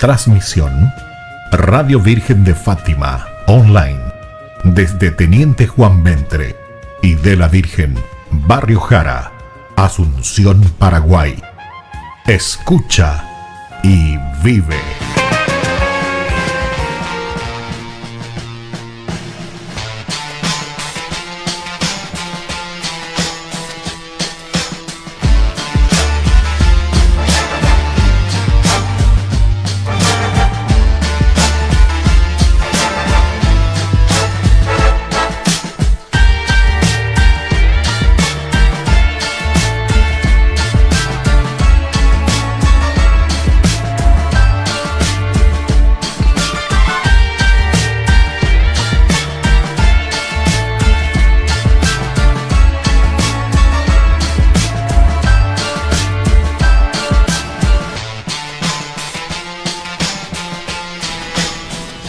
Transmisión Radio Virgen de Fátima Online desde Teniente Juan Ventre y de la Virgen, Barrio Jara, Asunción, Paraguay. Escucha y vive.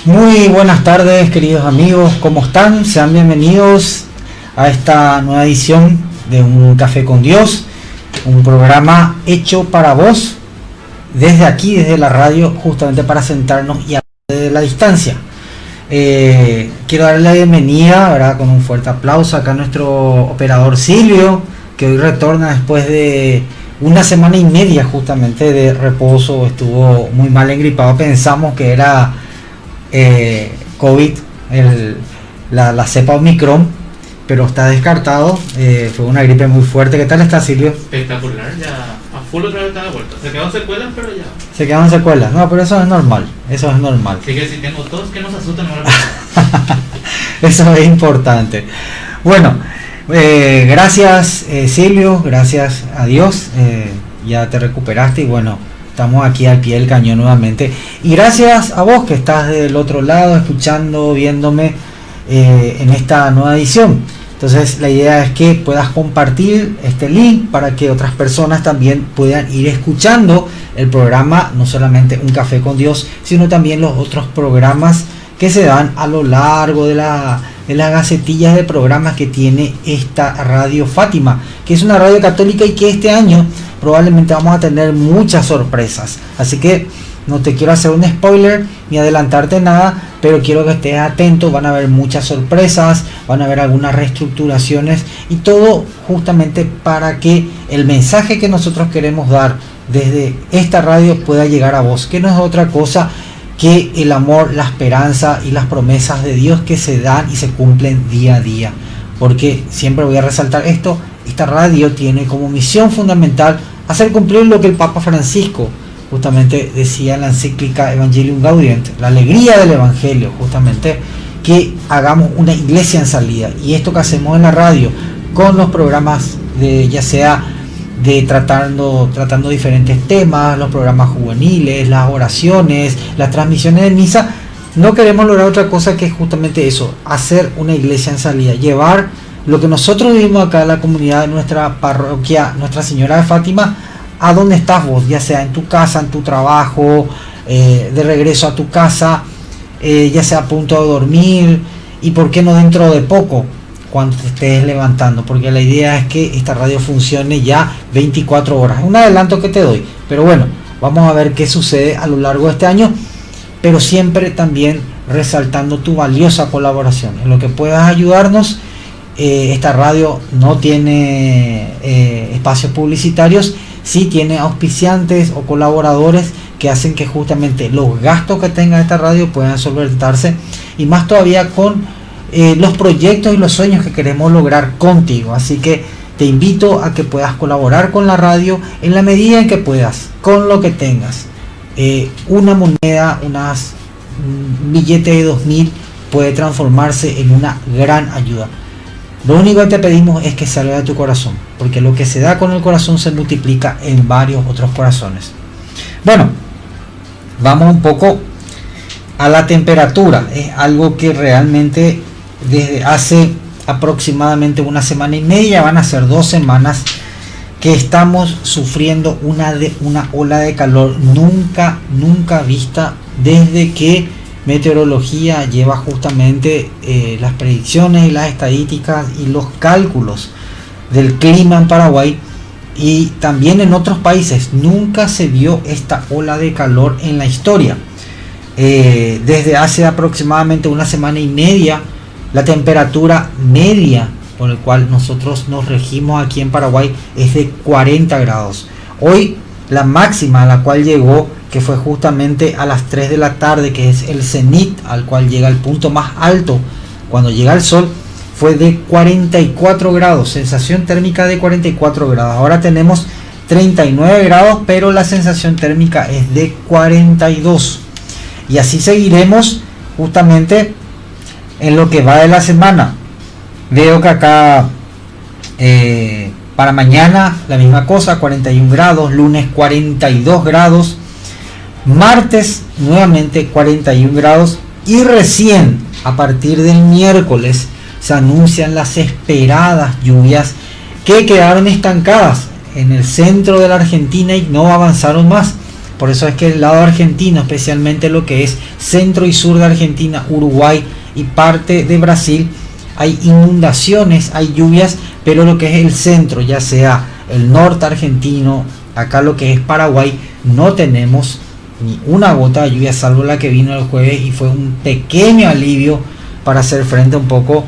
Muy buenas tardes, queridos amigos, ¿cómo están? Sean bienvenidos a esta nueva edición de Un Café con Dios, un programa hecho para vos, desde aquí, desde la radio, justamente para sentarnos y hablar de la distancia. Quiero darle la bienvenida, ¿verdad?, con un fuerte aplauso acá a nuestro operador Silvio, que hoy retorna después de una semana y media justamente de reposo. Estuvo muy mal engripado, pensamos que era COVID, la cepa Omicron, pero está descartado. Fue una gripe muy fuerte. ¿Qué tal está, Silvio? Espectacular, ya a full otra vez está de vuelta. Se quedaron secuelas, pero ya. Se quedaron secuelas, no, pero eso es normal. Eso es normal. Así que si tengo tos, que no se asusten. Eso es importante. Bueno, gracias Silvio, gracias a Dios, ya te recuperaste y bueno, estamos aquí al pie del cañón nuevamente. Y gracias a vos que estás del otro lado, escuchando, viéndome en esta nueva edición. Entonces la idea es que puedas compartir este link para que otras personas también puedan ir escuchando el programa, no solamente Un Café con Dios, sino también los otros programas que se dan a lo largo de las gacetillas de programas que tiene esta Radio Fátima, que es una radio católica y que este año probablemente vamos a tener muchas sorpresas. Así que no te quiero hacer un spoiler ni adelantarte nada, pero quiero que estés atento. Van a haber muchas sorpresas, van a haber algunas reestructuraciones y todo justamente para que el mensaje que nosotros queremos dar desde esta radio pueda llegar a vos, que no es otra cosa que el amor, la esperanza y las promesas de Dios que se dan y se cumplen día a día. Porque siempre voy a resaltar esto: esta radio tiene como misión fundamental hacer cumplir lo que el Papa Francisco justamente decía en la encíclica Evangelium Gaudium, la alegría del Evangelio, justamente que hagamos una iglesia en salida. Y esto que hacemos en la radio con los programas de, ya sea de tratando diferentes temas, los programas juveniles, las oraciones, las transmisiones de misa, no queremos lograr otra cosa que justamente eso: hacer una iglesia en salida, llevar lo que nosotros vivimos acá en la comunidad de nuestra parroquia Nuestra Señora de Fátima a donde estás vos, ya sea en tu casa, en tu trabajo, de regreso a tu casa, ya sea a punto de dormir, y por qué no dentro de poco cuando te estés levantando, porque la idea es que esta radio funcione ya 24 horas. Un adelanto que te doy, pero bueno, vamos a ver qué sucede a lo largo de este año, pero siempre también resaltando tu valiosa colaboración en lo que puedas ayudarnos. Esta radio no tiene espacios publicitarios, sí tiene auspiciantes o colaboradores que hacen que justamente los gastos que tenga esta radio puedan solventarse, y más todavía con los proyectos y los sueños que queremos lograr contigo. Así que te invito a que puedas colaborar con la radio en la medida en que puedas, con lo que tengas. Una moneda, un billete de 2000 puede transformarse en una gran ayuda. Lo único que te pedimos es que salga de tu corazón, porque lo que se da con el corazón se multiplica en varios otros corazones. Bueno, vamos un poco a la temperatura. Es algo que realmente desde hace aproximadamente una semana y media, van a ser 2 semanas, que estamos sufriendo una ola de calor nunca vista desde que Meteorología lleva justamente las predicciones y las estadísticas y los cálculos del clima en Paraguay y también en otros países. Nunca se vio esta ola de calor en la historia. Desde hace aproximadamente una semana y media, la temperatura media por el cual nosotros nos regimos aquí en Paraguay es de 40 grados. Hoy la máxima a la cual llegó, que fue justamente a las 3 de la tarde, que es el cenit al cual llega el punto más alto cuando llega el sol, fue de 44 grados, sensación térmica de 44 grados. Ahora tenemos 39 grados, pero la sensación térmica es de 42. Y así seguiremos justamente en lo que va de la semana. Veo que acá para mañana la misma cosa, 41 grados, lunes 42 grados, martes nuevamente 41 grados y recién a partir del miércoles se anuncian las esperadas lluvias que quedaron estancadas en el centro de la Argentina y no avanzaron más. Por eso es que el lado argentino, especialmente lo que es centro y sur de Argentina, Uruguay y parte de Brasil, hay inundaciones, hay lluvias, pero lo que es el centro, ya sea el norte argentino, acá lo que es Paraguay, no tenemos ni una gota de lluvia, salvo la que vino el jueves, y fue un pequeño alivio para hacer frente un poco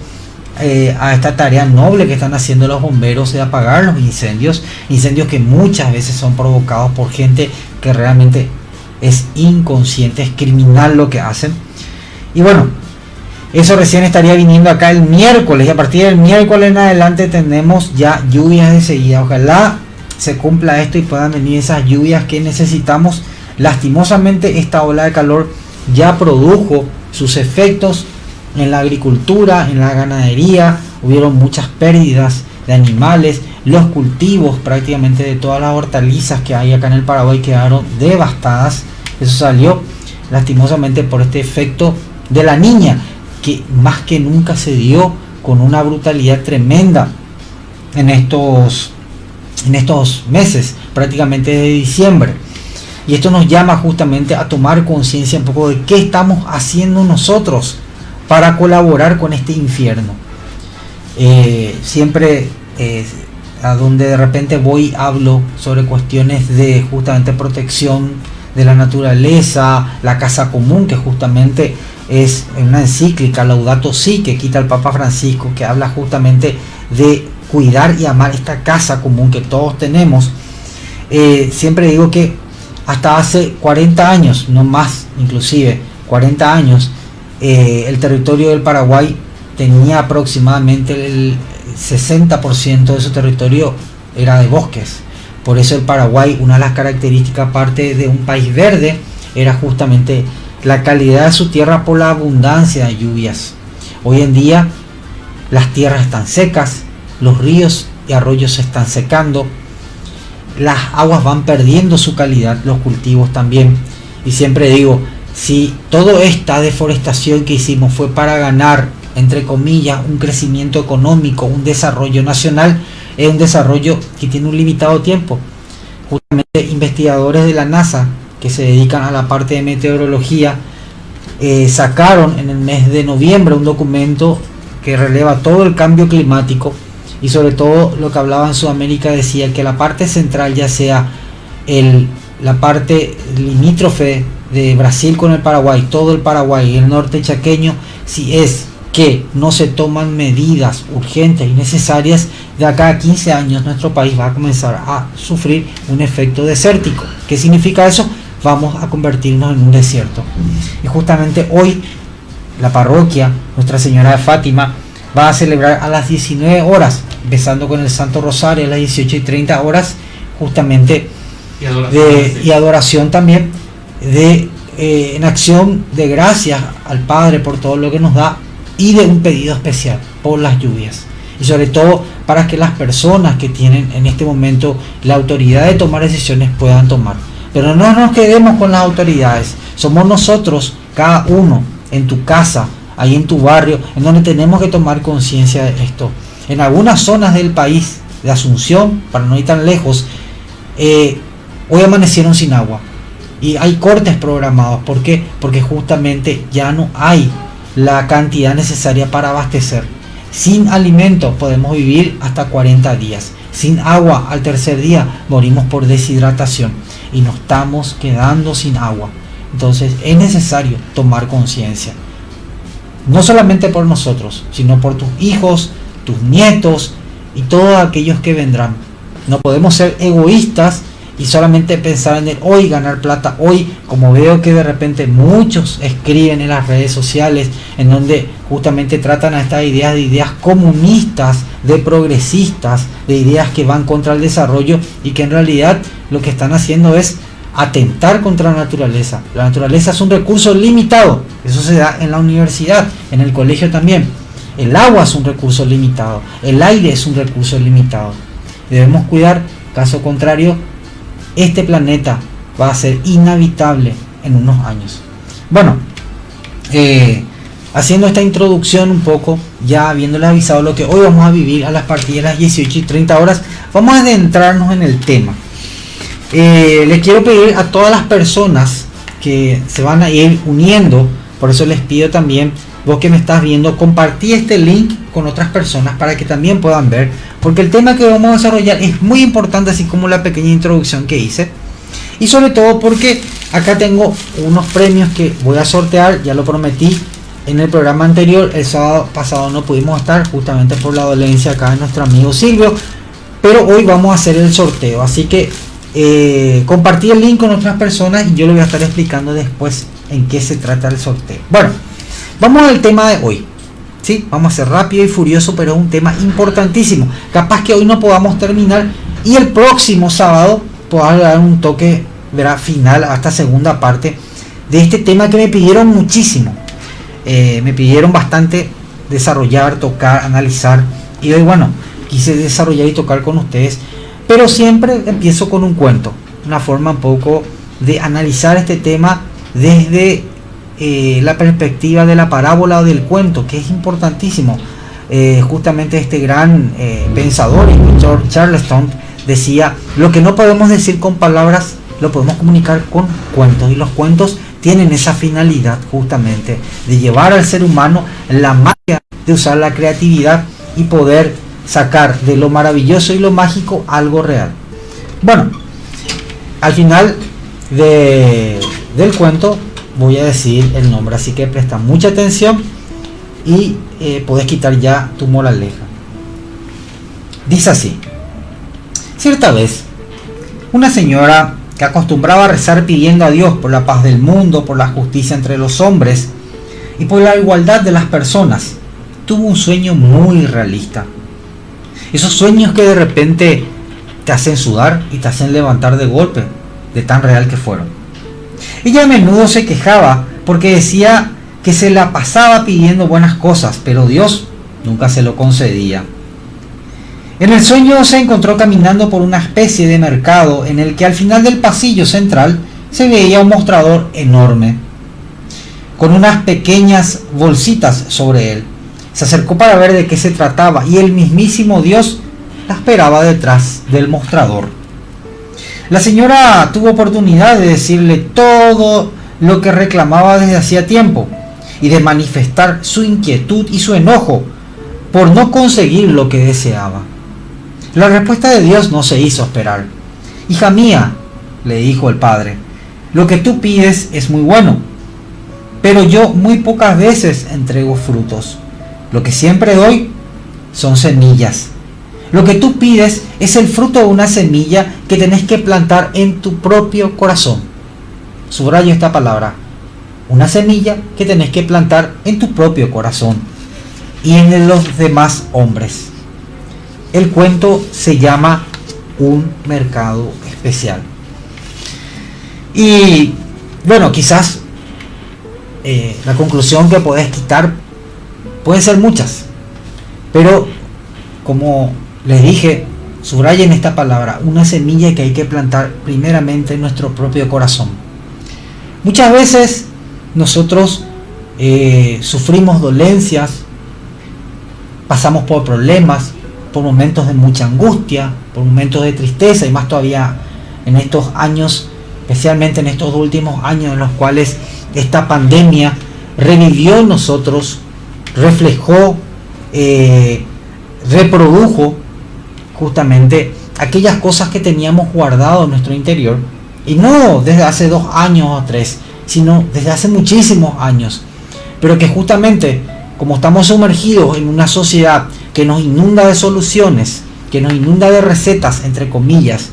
a esta tarea noble que están haciendo los bomberos de apagar los incendios que muchas veces son provocados por gente que realmente es inconsciente, es criminal lo que hacen. Y bueno, eso recién estaría viniendo acá el miércoles, y a partir del miércoles en adelante tenemos ya lluvias de seguida. Ojalá se cumpla esto y puedan venir esas lluvias que necesitamos. Lastimosamente esta ola de calor ya produjo sus efectos en la agricultura, en la ganadería. Hubieron muchas pérdidas de animales, los cultivos prácticamente de todas las hortalizas que hay acá en el Paraguay quedaron devastadas. Eso salió lastimosamente por este efecto de la niña, que más que nunca se dio con una brutalidad tremenda en estos meses, prácticamente de diciembre. Y esto nos llama justamente a tomar conciencia un poco de qué estamos haciendo nosotros para colaborar con este infierno. Siempre a donde de repente voy hablo sobre cuestiones de justamente protección de la naturaleza, la casa común, que justamente es una encíclica Laudato Si que quita el Papa Francisco, que habla justamente de cuidar y amar esta casa común que todos tenemos. Siempre digo que hasta hace 40 años, no más, inclusive 40 años, el territorio del Paraguay tenía aproximadamente el 60% de su territorio era de bosques. Por eso el Paraguay, una de las características, aparte de un país verde, era justamente la calidad de su tierra por la abundancia de lluvias. Hoy en día las tierras están secas, los ríos y arroyos se están secando, las aguas van perdiendo su calidad, los cultivos también. Y siempre digo, si toda esta deforestación que hicimos fue para ganar, entre comillas, un crecimiento económico, un desarrollo nacional, es un desarrollo que tiene un limitado tiempo. Justamente investigadores de la NASA que se dedican a la parte de meteorología sacaron en el mes de noviembre un documento que releva todo el cambio climático, y sobre todo lo que hablaba en Sudamérica decía que la parte central, ya sea la parte limítrofe de Brasil con el Paraguay, todo el Paraguay y el norte chaqueño, si es que no se toman medidas urgentes y necesarias, de acá a 15 años nuestro país va a comenzar a sufrir un efecto desértico. ¿Qué significa eso? Vamos a convertirnos en un desierto. Y justamente hoy la parroquia Nuestra Señora de Fátima va a celebrar a las 19 horas, empezando con el Santo Rosario a las 18:30 horas, justamente y adoración también, en acción de gracias al Padre por todo lo que nos da, y de un pedido especial por las lluvias, y sobre todo para que las personas que tienen en este momento la autoridad de tomar decisiones puedan tomar. Pero no nos quedemos con las autoridades, somos nosotros, cada uno en tu casa, ahí en tu barrio, en donde tenemos que tomar conciencia de esto. En algunas zonas del país, de Asunción, para no ir tan lejos, hoy amanecieron sin agua y hay cortes programados. ¿Por qué? Porque justamente ya no hay la cantidad necesaria para abastecer. Sin alimento podemos vivir hasta 40 días. Sin agua al tercer día morimos por deshidratación y nos estamos quedando sin agua. Entonces es necesario tomar conciencia. No solamente por nosotros, sino por tus hijos, tus nietos y todos aquellos que vendrán. No podemos ser egoístas y solamente pensar en el hoy, ganar plata hoy, como veo que de repente muchos escriben en las redes sociales, en donde justamente tratan a estas ideas de ideas comunistas, de progresistas, de ideas que van contra el desarrollo y que en realidad lo que están haciendo es atentar contra la naturaleza. La naturaleza es un recurso limitado, eso se da en la universidad, en el colegio también. El agua es un recurso limitado, el aire es un recurso limitado. Debemos cuidar, caso contrario, este planeta va a ser inhabitable en unos años. Bueno, haciendo esta introducción un poco, ya habiéndoles avisado lo que hoy vamos a vivir a partir de las 18:30 horas, vamos a adentrarnos en el tema. Les quiero pedir a todas las personas que se van a ir uniendo, por eso les pido también, vos que me estás viendo, compartí este link con otras personas para que también puedan ver, porque el tema que vamos a desarrollar es muy importante, así como la pequeña introducción que hice, y sobre todo porque acá tengo unos premios que voy a sortear, ya lo prometí en el programa anterior. El sábado pasado no pudimos estar justamente por la dolencia acá de nuestro amigo Silvio, pero hoy vamos a hacer el sorteo, así que compartí el link con otras personas y yo le voy a estar explicando después en qué se trata el sorteo. Bueno, vamos al tema de hoy. ¿Sí? Vamos a ser rápido y furioso, pero es un tema importantísimo. Capaz que hoy no podamos terminar y el próximo sábado podamos dar un toque, verá, final a esta segunda parte de este tema que me pidieron muchísimo. Me pidieron bastante desarrollar, tocar, analizar, y hoy, bueno, quise desarrollar y tocar con ustedes, pero siempre empiezo con un cuento, una forma un poco de analizar este tema desde la perspectiva de la parábola o del cuento, que es importantísimo. Justamente este gran pensador, George Charleston, decía: lo que no podemos decir con palabras lo podemos comunicar con cuentos, y los cuentos tienen esa finalidad justamente de llevar al ser humano la magia de usar la creatividad y poder sacar de lo maravilloso y lo mágico algo real. Bueno, al final del cuento voy a decir el nombre, así que presta mucha atención y podés quitar ya tu moraleja. Dice así: cierta vez, una señora que acostumbraba a rezar pidiendo a Dios por la paz del mundo, por la justicia entre los hombres y por la igualdad de las personas, tuvo un sueño muy realista. Esos sueños que de repente te hacen sudar y te hacen levantar de golpe, de tan real que fueron. Ella a menudo se quejaba porque decía que se la pasaba pidiendo buenas cosas, pero Dios nunca se lo concedía. En el sueño se encontró caminando por una especie de mercado en el que al final del pasillo central se veía un mostrador enorme, con unas pequeñas bolsitas sobre él. Se acercó para ver de qué se trataba y el mismísimo Dios la esperaba detrás del mostrador. La señora tuvo oportunidad de decirle todo lo que reclamaba desde hacía tiempo y de manifestar su inquietud y su enojo por no conseguir lo que deseaba. La respuesta de Dios no se hizo esperar. Hija mía, le dijo el padre, lo que tú pides es muy bueno, pero yo muy pocas veces entrego frutos. Lo que siempre doy son semillas. Lo que tú pides es el fruto de una semilla que tenés que plantar en tu propio corazón. Subrayo esta palabra: una semilla que tenés que plantar en tu propio corazón y en los demás hombres. El cuento se llama Un mercado especial. Y bueno, quizás la conclusión que podés quitar pueden ser muchas, pero como les dije, subrayen esta palabra: una semilla que hay que plantar primeramente en nuestro propio corazón. Muchas veces nosotros sufrimos dolencias, pasamos por problemas, por momentos de mucha angustia, por momentos de tristeza, y más todavía en estos años, especialmente en estos últimos años en los cuales esta pandemia revivió en nosotros, reflejó reprodujo justamente aquellas cosas que teníamos guardado en nuestro interior, y no desde hace 2 años o 3, sino desde hace muchísimos años, pero que justamente como estamos sumergidos en una sociedad que nos inunda de soluciones, que nos inunda de recetas, entre comillas,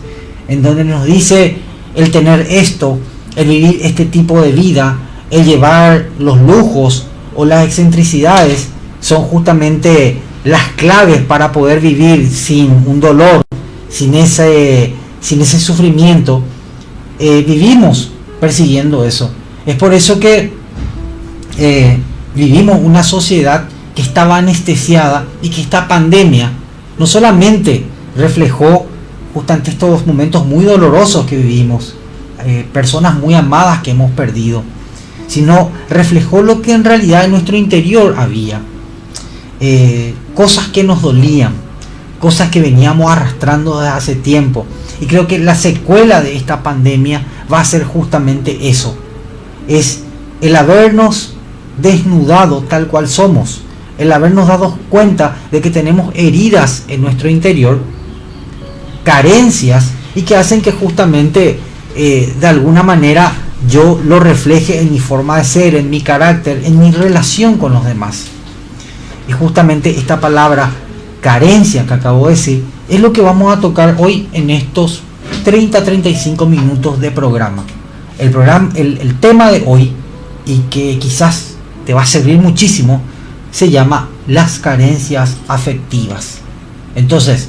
en donde nos dice el tener esto, el vivir este tipo de vida, el llevar los lujos o las excentricidades son justamente las claves para poder vivir sin un dolor, sin ese sufrimiento. Vivimos persiguiendo eso. Es por eso que vivimos una sociedad que estaba anestesiada, y que esta pandemia no solamente reflejó justamente estos momentos muy dolorosos que vivimos, personas muy amadas que hemos perdido, sino reflejó lo que en realidad en nuestro interior había, cosas que nos dolían, cosas que veníamos arrastrando desde hace tiempo. Y creo que la secuela de esta pandemia va a ser justamente eso, es el habernos desnudado tal cual somos, el habernos dado cuenta de que tenemos heridas en nuestro interior, carencias, y que hacen que justamente de alguna manera yo lo refleje en mi forma de ser, en mi carácter, en mi relación con los demás. Y justamente esta palabra carencia que acabo de decir es lo que vamos a tocar hoy en estos 30-35 minutos de programa. El tema de hoy, y que quizás te va a servir muchísimo, se llama las carencias afectivas. Entonces,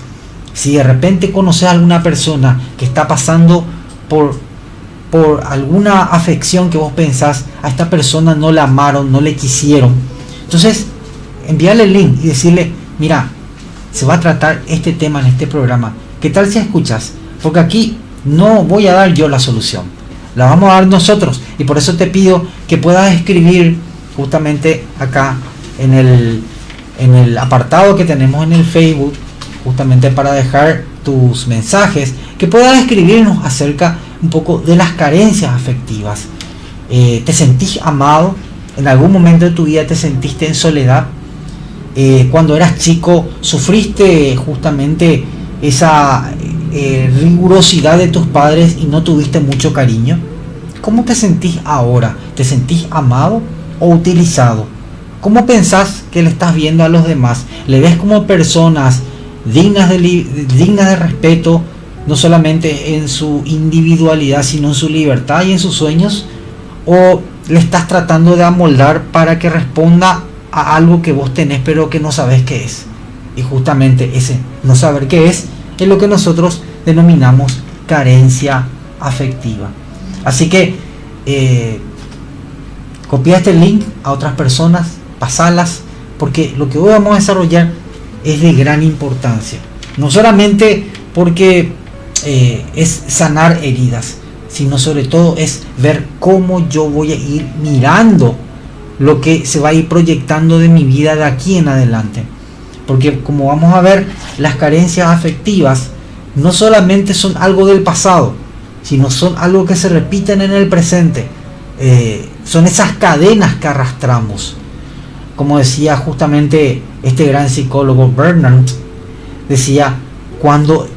si de repente conoces a alguna persona que está pasando por alguna afección que vos pensás, a esta persona no la amaron, no le quisieron, entonces envíale el link y decirle: mira, se va a tratar este tema en este programa, ¿qué tal si escuchas? Porque aquí no voy a dar yo la solución, la vamos a dar nosotros. Y por eso te pido que puedas escribir justamente acá en el apartado que tenemos en el Facebook, justamente para dejar tus mensajes, que puedas escribirnos acerca un poco de las carencias afectivas. ¿Te sentís amado? ¿En algún momento de tu vida te sentiste en soledad? Cuando eras chico, ¿sufriste justamente esa rigurosidad de tus padres y no tuviste mucho cariño? ¿Cómo te sentís ahora? ¿Te sentís amado o utilizado? ¿Cómo pensás que le estás viendo a los demás? ¿Le ves como personas dignas de respeto, no solamente en su individualidad, sino en su libertad y en sus sueños? ¿O le estás tratando de amoldar para que responda a algo que vos tenés pero que no sabés qué es? Y justamente ese no saber qué es lo que nosotros denominamos carencia afectiva. Así que copia este link a otras personas, pasalas, porque lo que hoy vamos a desarrollar es de gran importancia. No solamente porque es sanar heridas, sino sobre todo es ver cómo yo voy a ir mirando lo que se va a ir proyectando de mi vida de aquí en adelante. Porque como vamos a ver, las carencias afectivas no solamente son algo del pasado, sino son algo que se repiten en el presente. Son esas cadenas que arrastramos. Como decía justamente este gran psicólogo Bernard, decía: cuando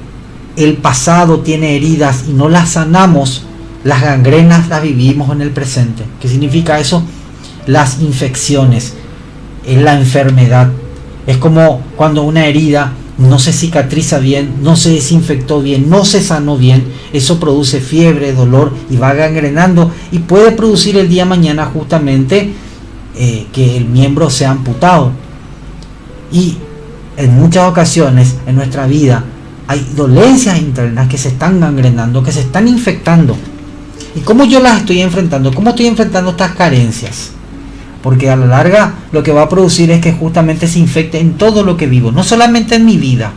el pasado tiene heridas y no las sanamos, las gangrenas las vivimos en el presente. ¿Qué significa eso? Las infecciones, la enfermedad. Es como cuando una herida no se cicatriza bien, no se desinfectó bien, no se sanó bien. Eso produce fiebre, dolor y va gangrenando, y puede producir el día de mañana justamente que el miembro sea amputado. Y en muchas ocasiones en nuestra vida hay dolencias internas que se están gangrenando, que se están infectando. ¿Y cómo yo las estoy enfrentando? ¿Cómo estoy enfrentando estas carencias? Porque a la larga lo que va a producir es que justamente se infecte en todo lo que vivo, no solamente en mi vida,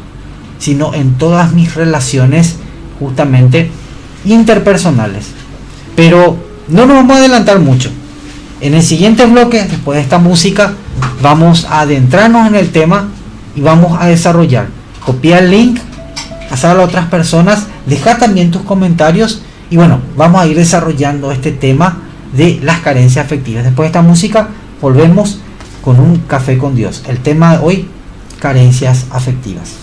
sino en todas mis relaciones justamente interpersonales. Pero no nos vamos a adelantar mucho. En el siguiente bloque, después de esta música, vamos a adentrarnos en el tema y vamos a desarrollar. Copia el link, pasar a otras personas, deja también tus comentarios, y bueno, vamos a ir desarrollando este tema de las carencias afectivas. Después de esta música volvemos con un café con Dios. El tema de hoy: carencias afectivas.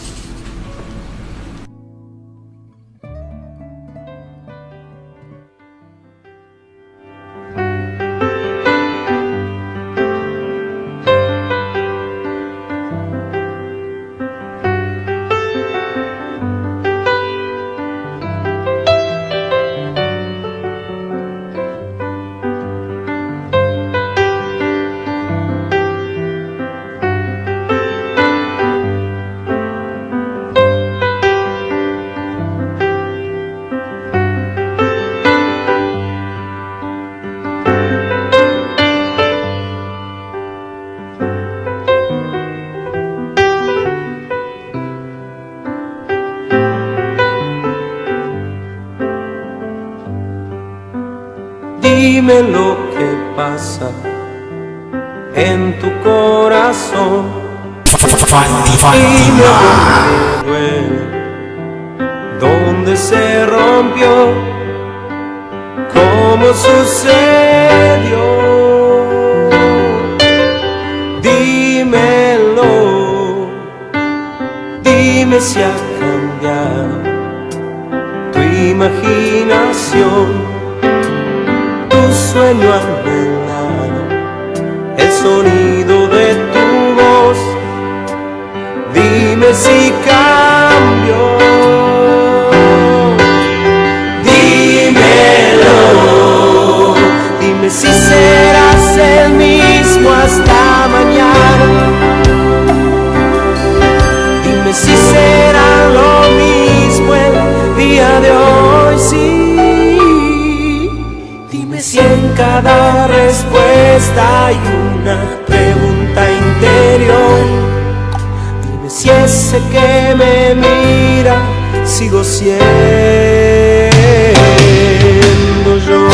Dime lo que pasa en tu corazón. Dime dónde duele, dónde se rompió, cómo sucedió. Dímelo, dime si ha cambiado tu imaginación, sueño anhelado, el sonido de tu voz. Dime si cambió, dímelo, dime si serás el mismo hasta mañana, dime si será lo mismo el día de hoy, sí. Si en cada respuesta hay una pregunta interior, dime si ese que me mira sigo siendo yo.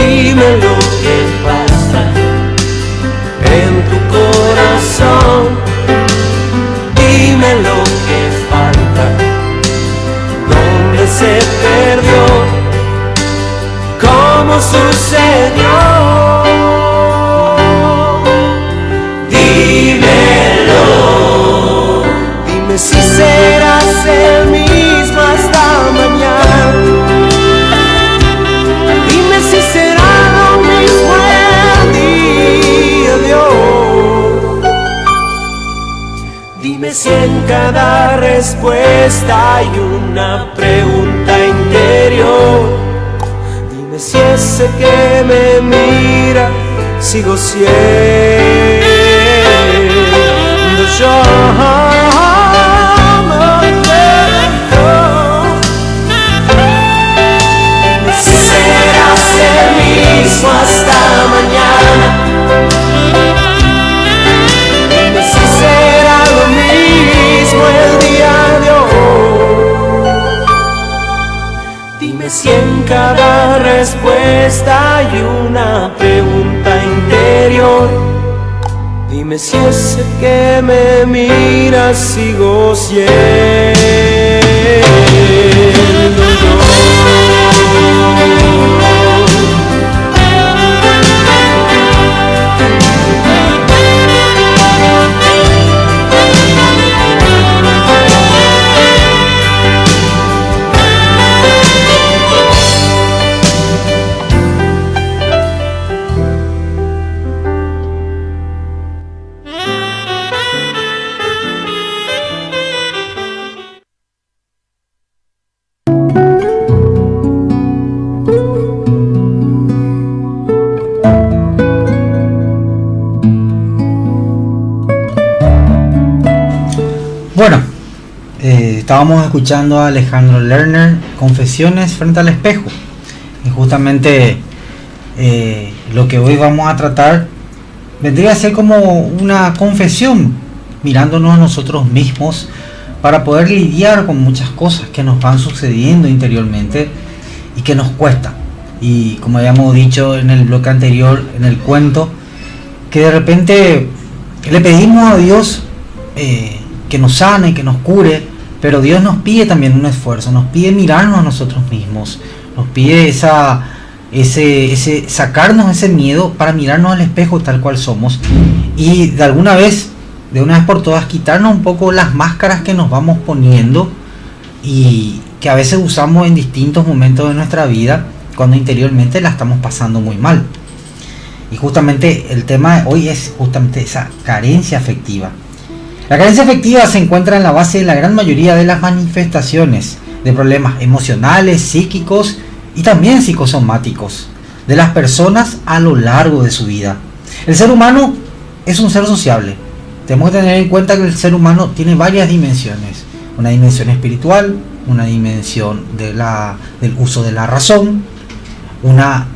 Dime lo que pasa en tu corazón, dime lo que falta, dónde se perdió, cómo sucedió. Dímelo, dime si serás el mismo hasta mañana, dime si será dime si en cada respuesta hay una pregunta interior, dime si ese que me mira sigo siendo yo. Dime si serás el mismo hasta mañana, el día de hoy. Dime si en cada respuesta hay una pregunta interior, dime si ese que me mira sigo siendo yo. Bueno, estábamos escuchando a Alejandro Lerner, Confesiones frente al espejo. Y justamente lo que hoy vamos a tratar vendría a ser como una confesión, mirándonos a nosotros mismos para poder lidiar con muchas cosas que nos van sucediendo interiormente y que nos cuesta. Y como habíamos dicho en el bloque anterior, en el cuento, que de repente le pedimos a Dios que nos sane, que nos cure, pero Dios nos pide también un esfuerzo, nos pide mirarnos a nosotros mismos, nos pide sacarnos ese miedo para mirarnos al espejo tal cual somos y de una vez por todas quitarnos un poco las máscaras que nos vamos poniendo y que a veces usamos en distintos momentos de nuestra vida cuando interiormente la estamos pasando muy mal. Y justamente el tema de hoy es justamente esa carencia afectiva. La carencia afectiva se encuentra en la base de la gran mayoría de las manifestaciones de problemas emocionales, psíquicos y también psicosomáticos de las personas a lo largo de su vida. El ser humano es un ser sociable. Tenemos que tener en cuenta que el ser humano tiene varias dimensiones. Una dimensión espiritual, una dimensión del uso de la razón, una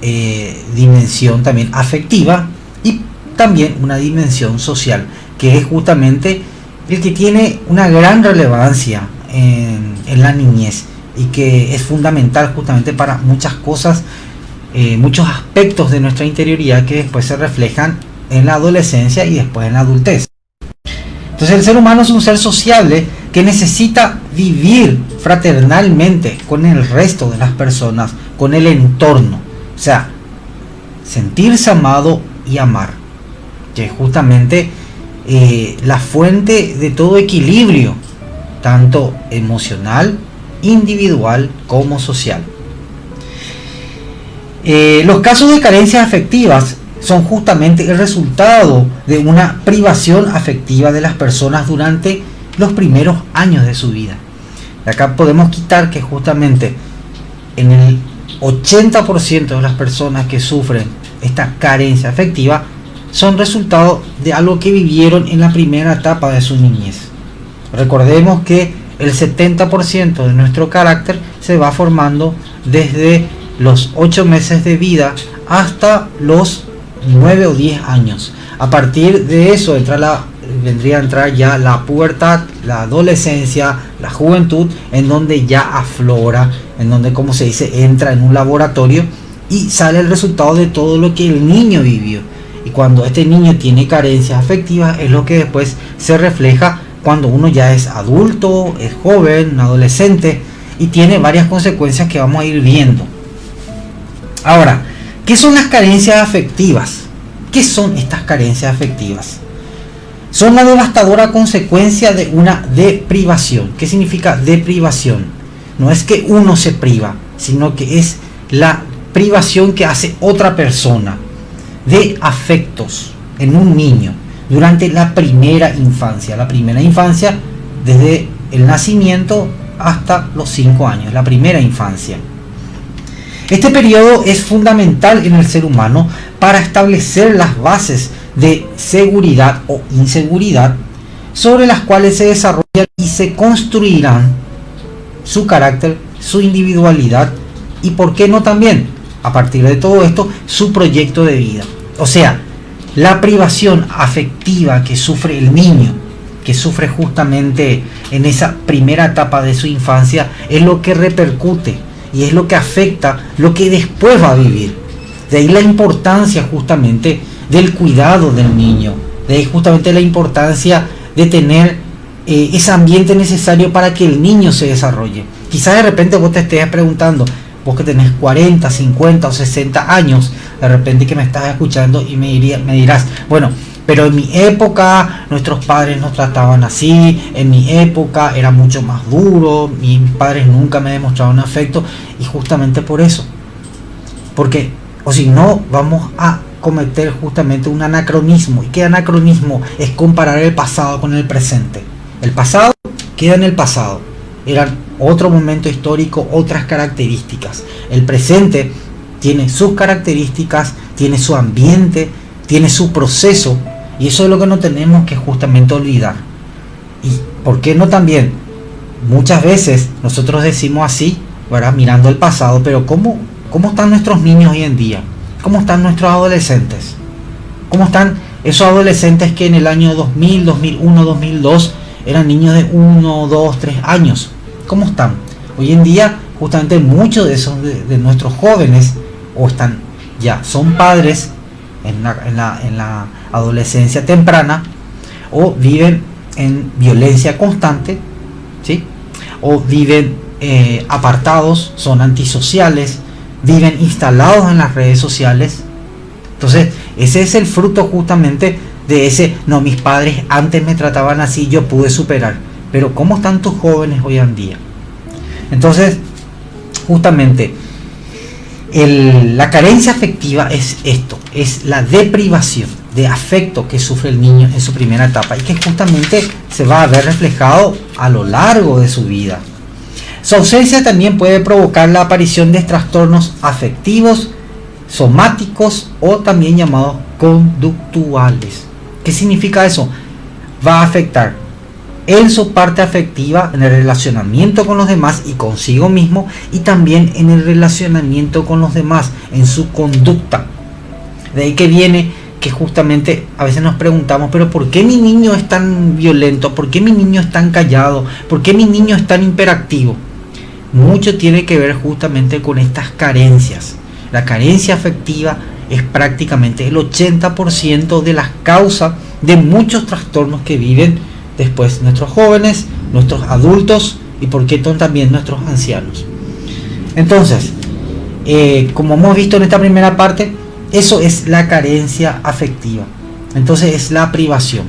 dimensión también afectiva y también una dimensión social, que es justamente el que tiene una gran relevancia en la niñez y que es fundamental justamente para muchas cosas, muchos aspectos de nuestra interioridad que después se reflejan en la adolescencia y después en la adultez. Entonces el ser humano es un ser sociable que necesita vivir fraternalmente con el resto de las personas, con el entorno, o sea, sentirse amado y amar, que es justamente la fuente de todo equilibrio, tanto emocional, individual como social. Los casos de carencias afectivas son justamente el resultado de una privación afectiva de las personas durante los primeros años de su vida. De acá podemos quitar que justamente en el 80% de las personas que sufren esta carencia afectiva son resultado de algo que vivieron en la primera etapa de su niñez. Recordemos que el 70% de nuestro carácter se va formando desde los 8 meses de vida hasta los 9 o 10 años. A partir de eso vendría a entrar ya la pubertad, la adolescencia, la juventud, en donde ya aflora, en donde, como se dice, entra en un laboratorio y sale el resultado de todo lo que el niño vivió. Y cuando este niño tiene carencias afectivas es lo que después se refleja cuando uno ya es adulto, es joven, un adolescente, y tiene varias consecuencias que vamos a ir viendo. Ahora, ¿qué son las carencias afectivas? ¿Qué son estas carencias afectivas? Son la devastadora consecuencia de una deprivación. ¿Qué significa deprivación? No es que uno se priva, sino que es la privación que hace otra persona de afectos en un niño durante la primera infancia. La primera infancia desde el nacimiento hasta los 5 años, la primera infancia. Este periodo es fundamental en el ser humano para establecer las bases de seguridad o inseguridad sobre las cuales se desarrollan y se construirán su carácter, su individualidad y, por qué no también, a partir de todo esto, su proyecto de vida. O sea, la privación afectiva que sufre el niño, que sufre justamente en esa primera etapa de su infancia, es lo que repercute y es lo que afecta lo que después va a vivir. De ahí la importancia justamente del cuidado del niño, de ahí justamente la importancia de tener ese ambiente necesario para que el niño se desarrolle. Quizás de repente vos te estés preguntando, vos que tenés 40, 50 o 60 años, de repente que me estás escuchando y me dirás, bueno, pero en mi época nuestros padres nos trataban así, en mi época era mucho más duro, mis padres nunca me demostraron afecto, y justamente por eso, porque o si no vamos a cometer justamente un anacronismo. ¿Y qué anacronismo? Es comparar el pasado con el presente. El pasado queda en el pasado, eran otro momento histórico, otras características. El presente tiene sus características, tiene su ambiente, tiene su proceso, y eso es lo que no tenemos que justamente olvidar. Y por qué no también, muchas veces nosotros decimos así, ¿verdad?, mirando el pasado, pero ¿cómo están nuestros niños hoy en día? ¿Cómo están nuestros adolescentes? ¿Cómo están esos adolescentes que en el año 2000, 2001, 2002 eran niños de 1, 2, 3 años. ¿Cómo están? Hoy en día, justamente muchos de esos de nuestros jóvenes o son padres en la adolescencia temprana, o viven en violencia constante, ¿sí? O viven apartados, son antisociales, viven instalados en las redes sociales. Entonces ese es el fruto justamente de ese: no, mis padres antes me trataban así, yo pude superar. Pero ¿cómo están tus jóvenes hoy en día? Entonces justamente la carencia afectiva es esto, es la deprivación de afecto que sufre el niño en su primera etapa, y que justamente se va a ver reflejado a lo largo de su vida. Su ausencia también puede provocar la aparición de trastornos afectivos, somáticos o también llamados conductuales. ¿Qué significa eso? Va a afectar en su parte afectiva, en el relacionamiento con los demás y consigo mismo, y también en el relacionamiento con los demás, en su conducta. De ahí que viene que justamente a veces nos preguntamos: pero ¿por qué mi niño es tan violento? ¿Por qué mi niño es tan callado? ¿Por qué mi niño es tan hiperactivo? Mucho tiene que ver justamente con estas carencias. La carencia afectiva es prácticamente el 80% de las causas de muchos trastornos que viven después nuestros jóvenes, nuestros adultos y por qué también nuestros ancianos. Entonces, como hemos visto en esta primera parte, eso es la carencia afectiva. Entonces es la privación.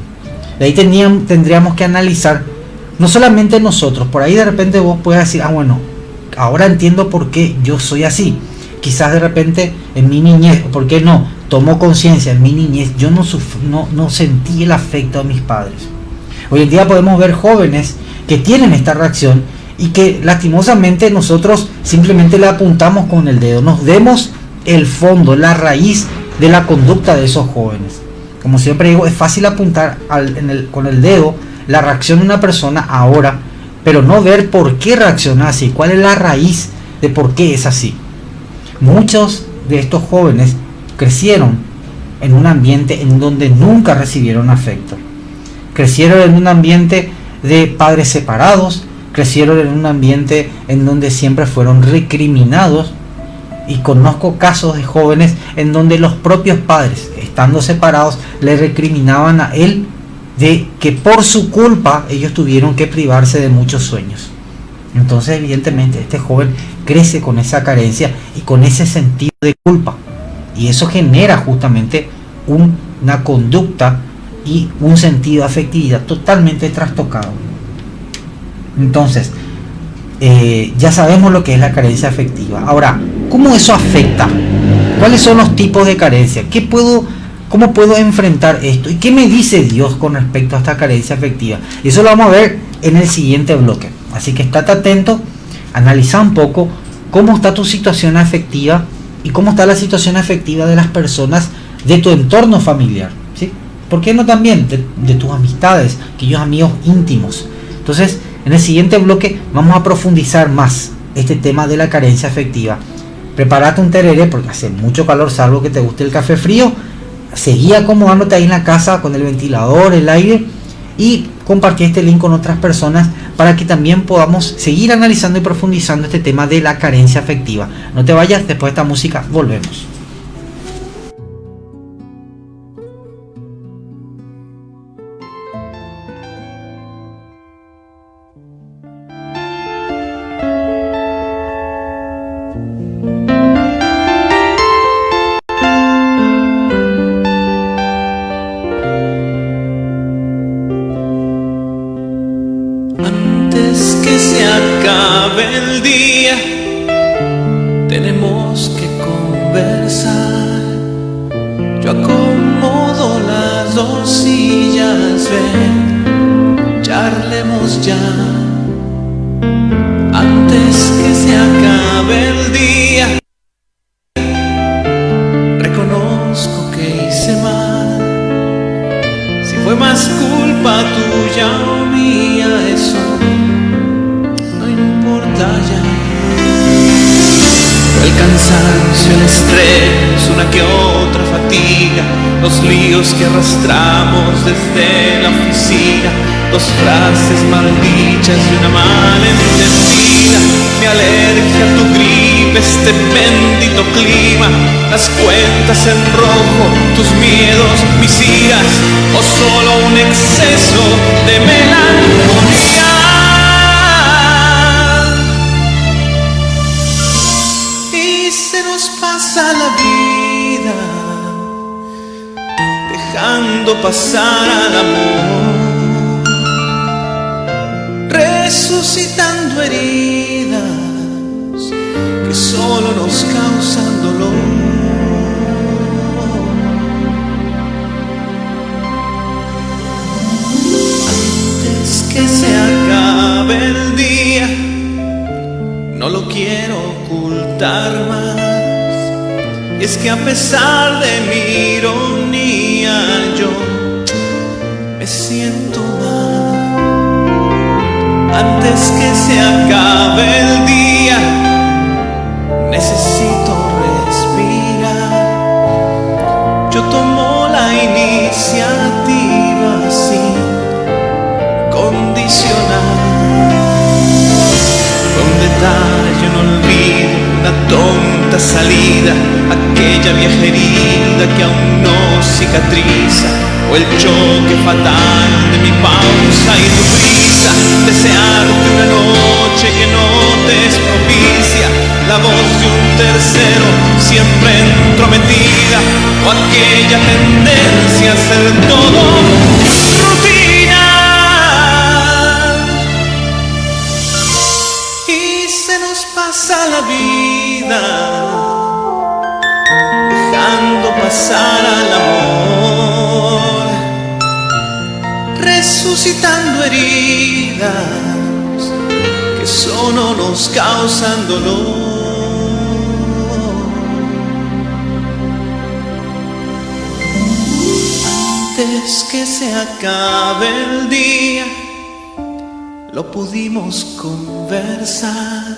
De ahí tendríamos que analizar, no solamente nosotros, por ahí de repente vos puedes decir: bueno, ahora entiendo por qué yo soy así. Quizás de repente en mi niñez, ¿por qué no? Tomo conciencia, en mi niñez yo no sentí el afecto de mis padres. Hoy en día podemos ver jóvenes que tienen esta reacción y que lastimosamente nosotros simplemente le apuntamos con el dedo, nos vemos el fondo, la raíz de la conducta de esos jóvenes. Como siempre digo, es fácil apuntar con el dedo la reacción de una persona ahora, pero no ver por qué reacciona así, cuál es la raíz de por qué es así. Muchos de estos jóvenes crecieron en un ambiente en donde nunca recibieron afecto. Crecieron en un ambiente de padres separados, crecieron en un ambiente en donde siempre fueron recriminados, y conozco casos de jóvenes en donde los propios padres, estando separados, le recriminaban a él de que por su culpa ellos tuvieron que privarse de muchos sueños. Entonces evidentemente este joven crece con esa carencia y con ese sentido de culpa, y eso genera justamente una conducta y un sentido de afectividad totalmente trastocado. Entonces ya sabemos lo que es la carencia afectiva. Ahora, ¿cómo eso afecta? ¿Cuáles son los tipos de carencia? ¿Cómo puedo enfrentar esto? ¿Y qué me dice Dios con respecto a esta carencia afectiva? Y eso lo vamos a ver en el siguiente bloque. Así que estate atento, analiza un poco cómo está tu situación afectiva y cómo está la situación afectiva de las personas de tu entorno familiar, ¿sí? ¿Por qué no también de tus amistades, aquellos amigos íntimos? Entonces, en el siguiente bloque vamos a profundizar más este tema de la carencia afectiva. Prepárate un tereré porque hace mucho calor, salvo que te guste el café frío. Seguí acomodándote ahí en la casa con el ventilador, el aire, y compartí este link con otras personas para que también podamos seguir analizando y profundizando este tema de la carencia afectiva. No te vayas, después de esta música volvemos. Los líos que arrastramos desde la oficina, dos frases maldichas y una malentendida, mi alergia a tu gripe, este bendito clima, las cuentas en rojo, tus miedos, mis iras, o solo un exceso de melancolía. Y se nos pasa la vida dejando pasar al amor, resucitando heridas que solo nos causan dolor. Antes que se acabe el día, no lo quiero ocultar más, y es que a pesar de mi ironía yo me siento mal. Antes que se acabe el día, necesito respirar. Yo tomo la iniciativa sin condicionar. Fue un detalle, un olvido, una tonta salida, aquella vieja herida que aún no cicatriza, o el choque fatal de mi pausa y tu prisa, desearte una noche que no te es propicia, la voz de un tercero siempre entrometida, o aquella tendencia a ser todo rutina. Y se nos pasa la vida dejando pasar al amor, resucitando heridas que solo nos causan dolor. Antes que se acabe el día, lo pudimos conversar,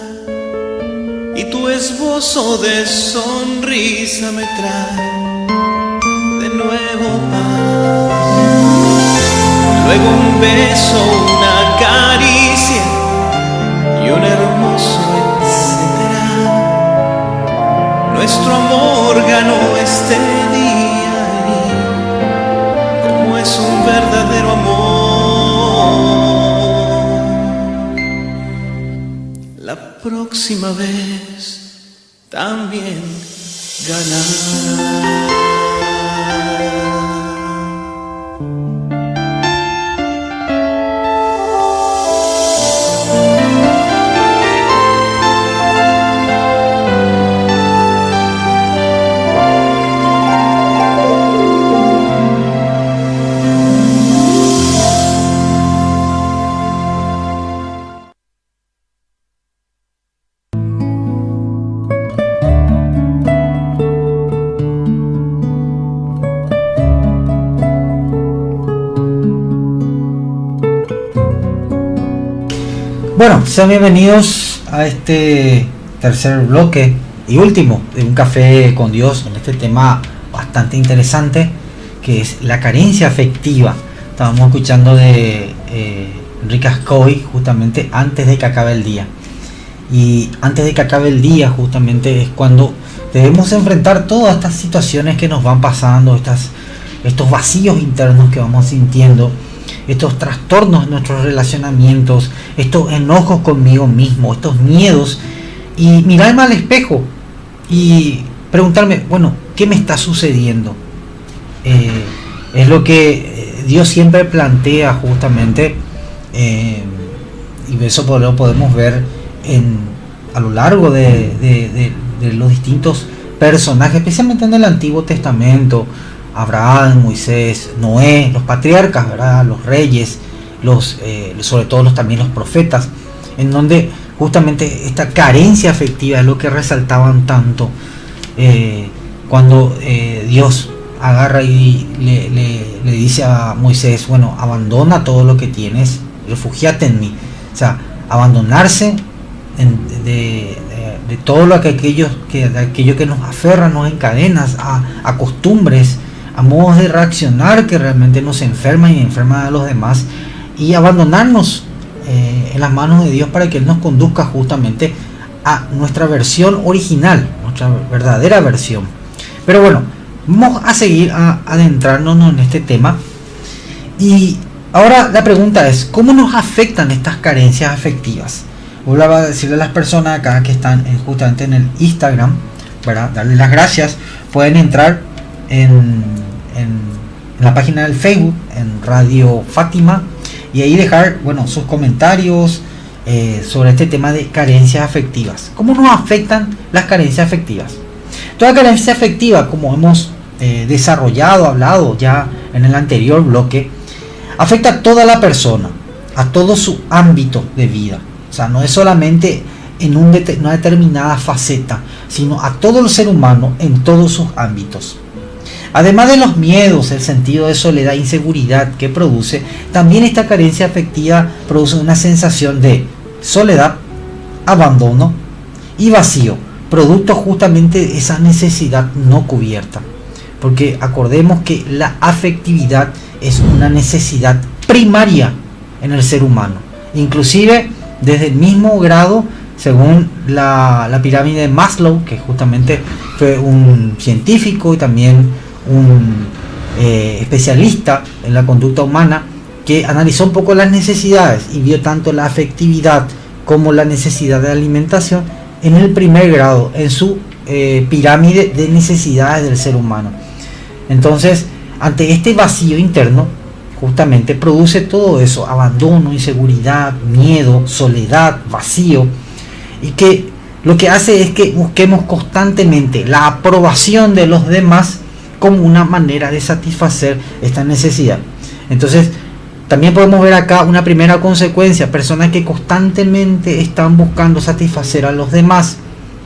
y tu esbozo de sonrisa me trae de nuevo paz. Luego un beso, una caricia y un hermoso etcétera. Nuestro amor ganó este día, y como es un verdadero amor, la próxima vez también ganará. Bueno, sean bienvenidos a este tercer bloque y último de Un Café con Dios, en este tema bastante interesante que es la carencia afectiva. Estábamos escuchando de Enrique Ascoy justamente antes de que acabe el día. Y antes de que acabe el día justamente es cuando debemos enfrentar todas estas situaciones que nos van pasando, estos vacíos internos que vamos sintiendo, estos trastornos en nuestros relacionamientos, estos enojos conmigo mismo, estos miedos, y mirarme al espejo y preguntarme, bueno, ¿qué me está sucediendo? Es lo que Dios siempre plantea justamente, y eso lo podemos ver a lo largo de los distintos personajes, especialmente en el Antiguo Testamento. Abraham, Moisés, Noé, los patriarcas, ¿verdad? Los reyes, sobre todo también los profetas, en donde justamente esta carencia afectiva es lo que resaltaban tanto, cuando Dios agarra y le dice a Moisés, bueno, abandona todo lo que tienes, refugiate en mí. O sea, abandonarse de todo aquello que nos aferra, nos encadena a costumbres, a modos de reaccionar que realmente nos enferman y enferman a los demás, y abandonarnos en las manos de Dios para que Él nos conduzca justamente a nuestra versión original, nuestra verdadera versión. Pero bueno, vamos a seguir adentrándonos en este tema. Y ahora la pregunta es, ¿cómo nos afectan estas carencias afectivas? Voy a decirle a las personas acá que están justamente en el Instagram, ¿verdad? Darles las gracias. Pueden entrar en la página del Facebook, en Radio Fátima, y ahí dejar, bueno, sus comentarios sobre este tema de carencias afectivas. ¿Cómo nos afectan las carencias afectivas? Toda carencia afectiva, como hemos hablado ya en el anterior bloque, afecta a toda la persona, a todo su ámbito de vida. O sea, no es solamente en una determinada faceta, sino a todo el ser humano en todos sus ámbitos. Además de los miedos, el sentido de soledad e inseguridad que produce, también esta carencia afectiva produce una sensación de soledad, abandono y vacío, producto justamente de esa necesidad no cubierta. Porque acordemos que la afectividad es una necesidad primaria en el ser humano, inclusive desde el mismo grado, según la pirámide de Maslow, que justamente fue un científico y también un especialista en la conducta humana, que analizó un poco las necesidades y vio tanto la afectividad como la necesidad de alimentación en el primer grado, en su pirámide de necesidades del ser humano. Entonces, ante este vacío interno, justamente produce todo eso: abandono, inseguridad, miedo, soledad, vacío, y que lo que hace es que busquemos constantemente la aprobación de los demás como una manera de satisfacer esta necesidad. Entonces, también podemos ver acá una primera consecuencia: personas que constantemente están buscando satisfacer a los demás,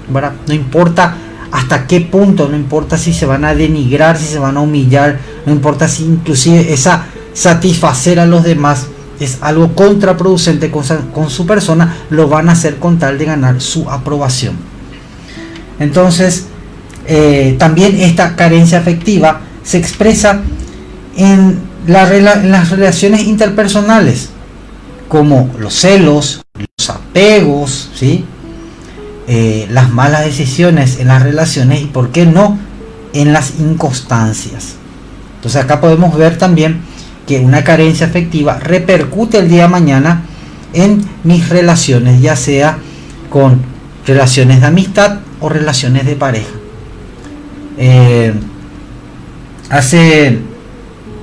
¿verdad? No importa hasta qué punto, no importa si se van a denigrar, si se van a humillar, no importa si inclusive esa satisfacer a los demás es algo contraproducente con su persona, lo van a hacer con tal de ganar su aprobación. Entonces, también esta carencia afectiva se expresa en las relaciones interpersonales, como los celos, los apegos, ¿sí? Las malas decisiones en las relaciones y, por qué no, en las inconstancias. Entonces acá podemos ver también que una carencia afectiva repercute el día de mañana en mis relaciones, ya sea con relaciones de amistad o relaciones de pareja. Hace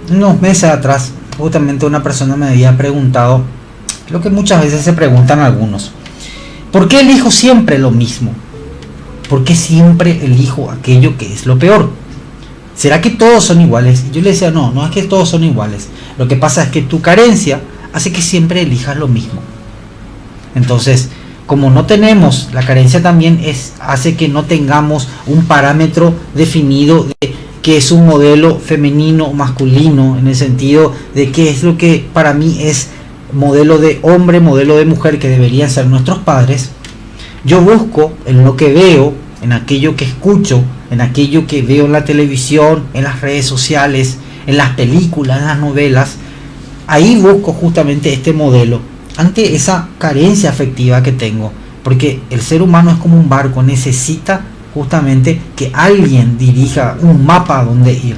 unos meses atrás, justamente una persona me había preguntado lo que muchas veces se preguntan algunos: ¿por qué elijo siempre lo mismo? ¿Por qué siempre elijo aquello que es lo peor? ¿Será que todos son iguales? Y yo le decía, no es que todos son iguales. Lo que pasa es que tu carencia hace que siempre elijas lo mismo. Entonces, como no tenemos, la carencia también hace que no tengamos un parámetro definido de qué es un modelo femenino o masculino, en el sentido de qué es lo que para mí es modelo de hombre, modelo de mujer, que deberían ser nuestros padres. Yo busco en lo que veo, en aquello que escucho, en aquello que veo en la televisión, en las redes sociales, en las películas, en las novelas. Ahí busco justamente este modelo ante esa carencia afectiva que tengo, porque el ser humano es como un barco, necesita justamente que alguien dirija un mapa a donde ir.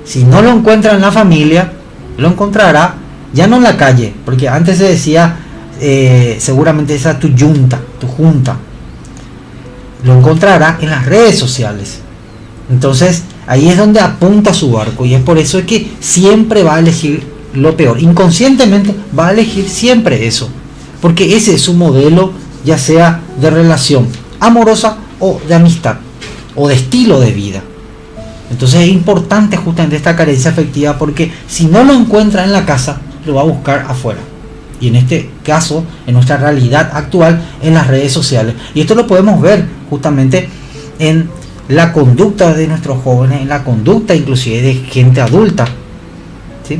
Si no lo encuentra en la familia, lo encontrará ya no en la calle, porque antes se decía seguramente esa tu junta, lo encontrará en las redes sociales. Entonces ahí es donde apunta su barco, y es por eso que siempre va a elegir lo peor, inconscientemente va a elegir siempre eso, porque ese es su modelo, ya sea de relación amorosa o de amistad o de estilo de vida. Entonces es importante justamente esta carencia afectiva, porque si no lo encuentra en la casa, lo va a buscar afuera, y en este caso, en nuestra realidad actual, en las redes sociales. Y esto lo podemos ver justamente en la conducta de nuestros jóvenes, en la conducta inclusive de gente adulta, ¿sí?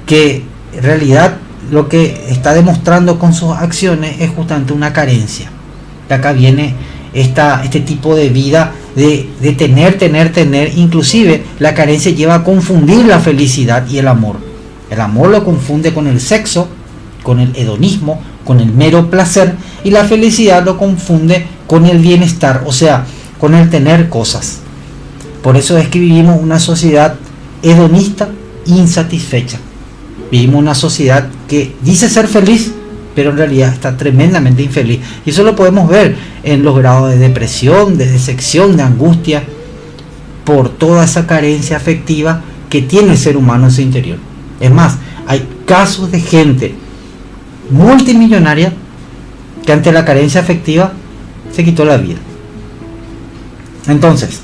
Que en realidad lo que está demostrando con sus acciones es justamente una carencia. De acá viene este tipo de vida de tener, inclusive la carencia lleva a confundir la felicidad y el amor. El amor lo confunde con el sexo, con el hedonismo, con el mero placer, y la felicidad lo confunde con el bienestar, o sea, con el tener cosas. Por eso es que vivimos una sociedad hedonista insatisfecha. Vivimos una sociedad que dice ser feliz, pero en realidad está tremendamente infeliz. Y eso lo podemos ver en los grados de depresión, de decepción, de angustia, por toda esa carencia afectiva que tiene el ser humano en su interior. Es más, hay casos de gente multimillonaria que ante la carencia afectiva se quitó la vida. Entonces,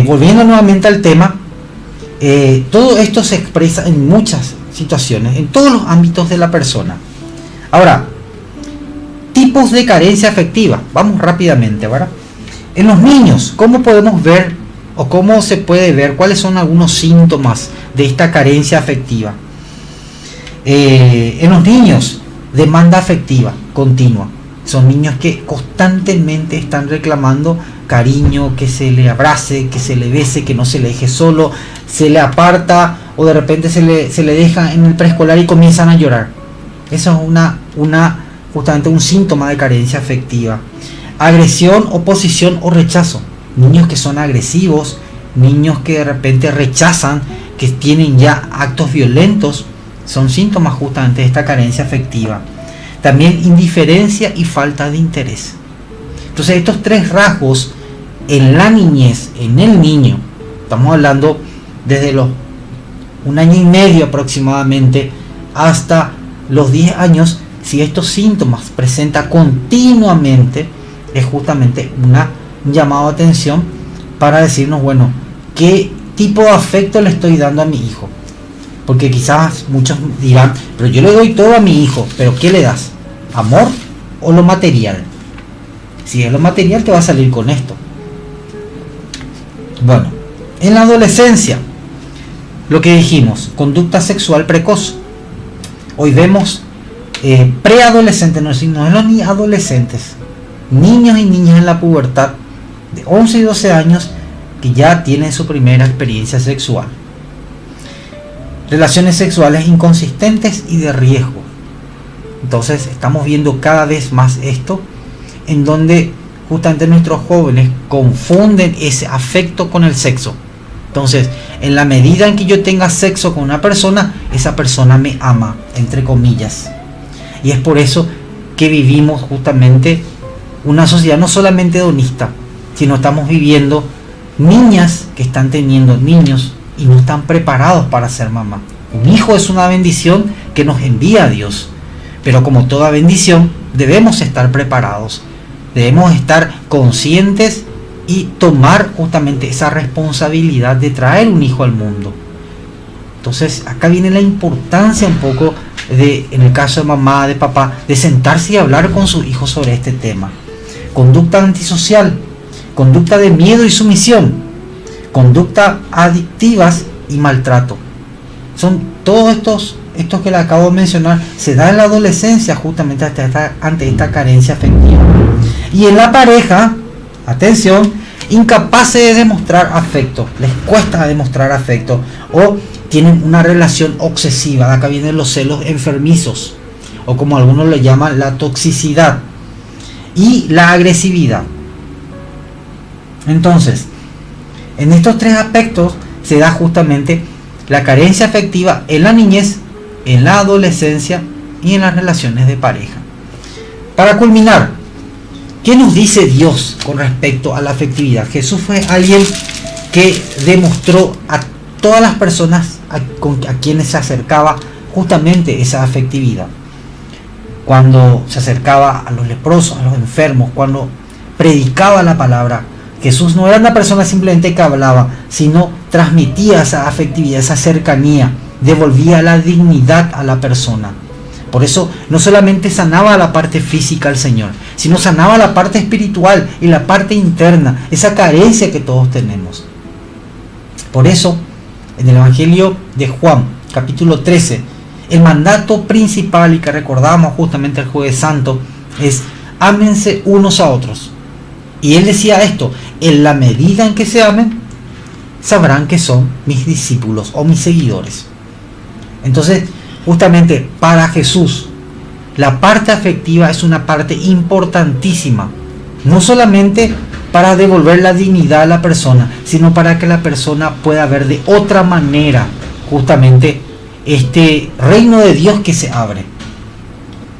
volviendo nuevamente al tema, todo esto se expresa en muchas situaciones, en todos los ámbitos de la persona. Ahora, tipos de carencia afectiva. Vamos rápidamente, ¿verdad? En los niños, ¿cómo podemos ver o cómo se puede ver cuáles son algunos síntomas de esta carencia afectiva? En los niños, demanda afectiva continua. Son niños que constantemente están reclamando cariño, que se le abrace, que se le bese, que no se le deje solo, se le aparta o de repente se le deja en el preescolar y comienzan a llorar. Eso es justamente un síntoma de carencia afectiva. Agresión, oposición o rechazo. Niños que son agresivos, niños que de repente rechazan, que tienen ya actos violentos, son síntomas justamente de esta carencia afectiva. También indiferencia y falta de interés. Entonces estos tres rasgos en la niñez, en el niño, estamos hablando desde los 1 año y medio aproximadamente hasta los 10 años, si estos síntomas presenta continuamente, es justamente un llamado de atención para decirnos, bueno, ¿qué tipo de afecto le estoy dando a mi hijo? Porque quizás muchos dirán, pero yo le doy todo a mi hijo, pero ¿qué le das? ¿Amor o lo material? Si es lo material, te va a salir con esto. Bueno, en la adolescencia, lo que dijimos, conducta sexual precoz. Hoy vemos preadolescentes, no es ni adolescentes, niños y niñas en la pubertad de 11 y 12 años que ya tienen su primera experiencia sexual. Relaciones sexuales inconsistentes y de riesgo. Entonces estamos viendo cada vez más esto, en donde justamente nuestros jóvenes confunden ese afecto con el sexo. Entonces, en la medida en que yo tenga sexo con una persona, esa persona me ama, entre comillas. Y es por eso que vivimos justamente una sociedad no solamente hedonista, sino estamos viviendo niñas que están teniendo niños y no están preparados para ser mamá. Un hijo es una bendición que nos envía a Dios, pero como toda bendición debemos estar preparados, debemos estar conscientes y tomar justamente esa responsabilidad de traer un hijo al mundo. Entonces acá viene la importancia un poco de, en el caso de mamá, de papá, de sentarse y hablar con sus hijos sobre este tema. Conducta antisocial, conducta de miedo y sumisión, conducta adictivas y maltrato. Son todos estos que le acabo de mencionar, se da en la adolescencia justamente ante esta carencia afectiva. Y en la pareja, atención, incapaces de demostrar afecto, les cuesta demostrar afecto o tienen una relación obsesiva. Acá vienen los celos enfermizos o como algunos le llaman la toxicidad y la agresividad. Entonces, en estos tres aspectos se da justamente la carencia afectiva en la niñez, en la adolescencia y en las relaciones de pareja. Para culminar, ¿qué nos dice Dios con respecto a la afectividad? Jesús fue alguien que demostró a todas las personas a quienes se acercaba justamente esa afectividad. Cuando se acercaba a los leprosos, a los enfermos, cuando predicaba la palabra, Jesús no era una persona simplemente que hablaba, sino transmitía esa afectividad, esa cercanía, devolvía la dignidad a la persona. Por eso no solamente sanaba la parte física al Señor, sino sanaba la parte espiritual y la parte interna, esa carencia que todos tenemos. Por eso, en el Evangelio de Juan, capítulo 13, el mandato principal y que recordamos justamente el Jueves Santo es: ámense unos a otros. Y él decía esto: en la medida en que se amen, sabrán que son mis discípulos o mis seguidores. Entonces, justamente para Jesús, la parte afectiva es una parte importantísima, no solamente para devolver la dignidad a la persona, sino para que la persona pueda ver de otra manera justamente este reino de Dios que se abre.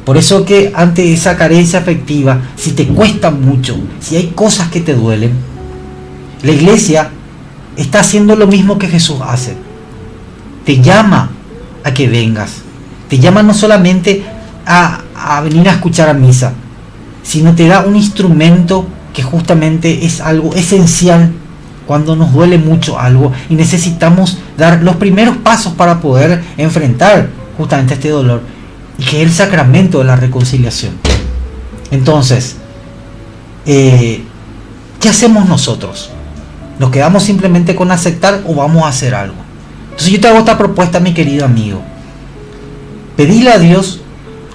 Por eso que ante esa carencia afectiva, si te cuesta mucho, si hay cosas que te duelen, la iglesia está haciendo lo mismo que Jesús hace. Te llama a que vengas. Te llama no solamente a venir a escuchar a misa, sino te da un instrumento que justamente es algo esencial cuando nos duele mucho algo y necesitamos dar los primeros pasos para poder enfrentar justamente este dolor, y que es el sacramento de la reconciliación. Entonces, ¿qué hacemos nosotros? ¿Nos quedamos simplemente con aceptar o vamos a hacer algo? Entonces yo te hago esta propuesta, mi querido amigo. Pedile a Dios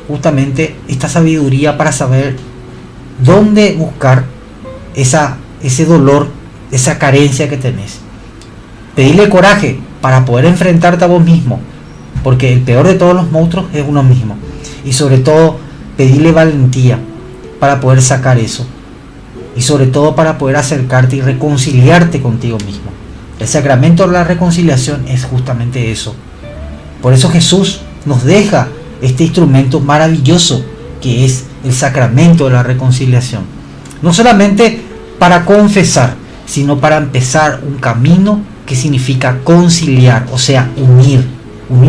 justamente esta sabiduría para saber dónde buscar ese dolor, esa carencia que tenés. Pedile coraje para poder enfrentarte a vos mismo, porque el peor de todos los monstruos es uno mismo. Y sobre todo, pedile valentía para poder sacar eso. Y sobre todo para poder acercarte y reconciliarte contigo mismo. El sacramento de la reconciliación es justamente eso. Por eso Jesús nos deja este instrumento maravilloso que es el sacramento de la reconciliación. No solamente para confesar, sino para empezar un camino que significa conciliar, o sea, unir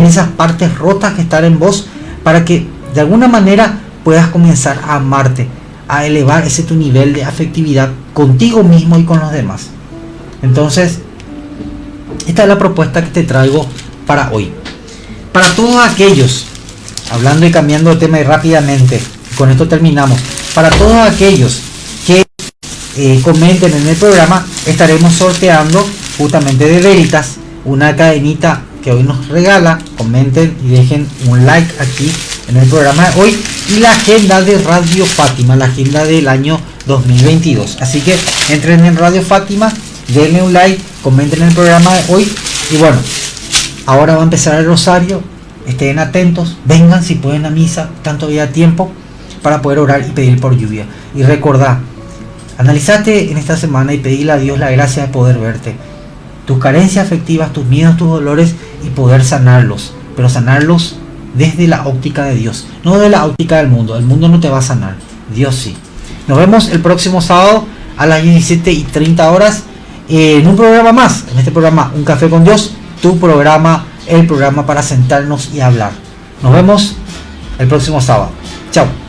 esas partes rotas que están en vos, para que de alguna manera puedas comenzar a amarte, a elevar ese tu nivel de afectividad contigo mismo y con los demás. Entonces, esta es la propuesta que te traigo para hoy. Para todos aquellos, hablando y cambiando de tema y rápidamente, con esto terminamos. Para todos aquellos que comenten en el programa, estaremos sorteando justamente de Veritas una cadenita que hoy nos regala. Comenten y dejen un like aquí en el programa de hoy, y la agenda de Radio Fátima, la agenda del año 2022. Así que entren en Radio Fátima, denle un like, comenten en el programa de hoy. Y bueno, ahora va a empezar el rosario. Estén atentos, vengan si pueden a misa, tanto había tiempo para poder orar y pedir por lluvia. Y recordá, analizate en esta semana y pedile a Dios la gracia de poder verte, tus carencias afectivas, tus miedos, tus dolores, y poder sanarlos, pero sanarlos desde la óptica de Dios, no de la óptica del mundo. El mundo no te va a sanar, Dios sí. Nos vemos el próximo sábado a las 17:30 horas en un programa más, en este programa Un Café con Dios, tu programa, el programa para sentarnos y hablar. Nos vemos el próximo sábado. Chao.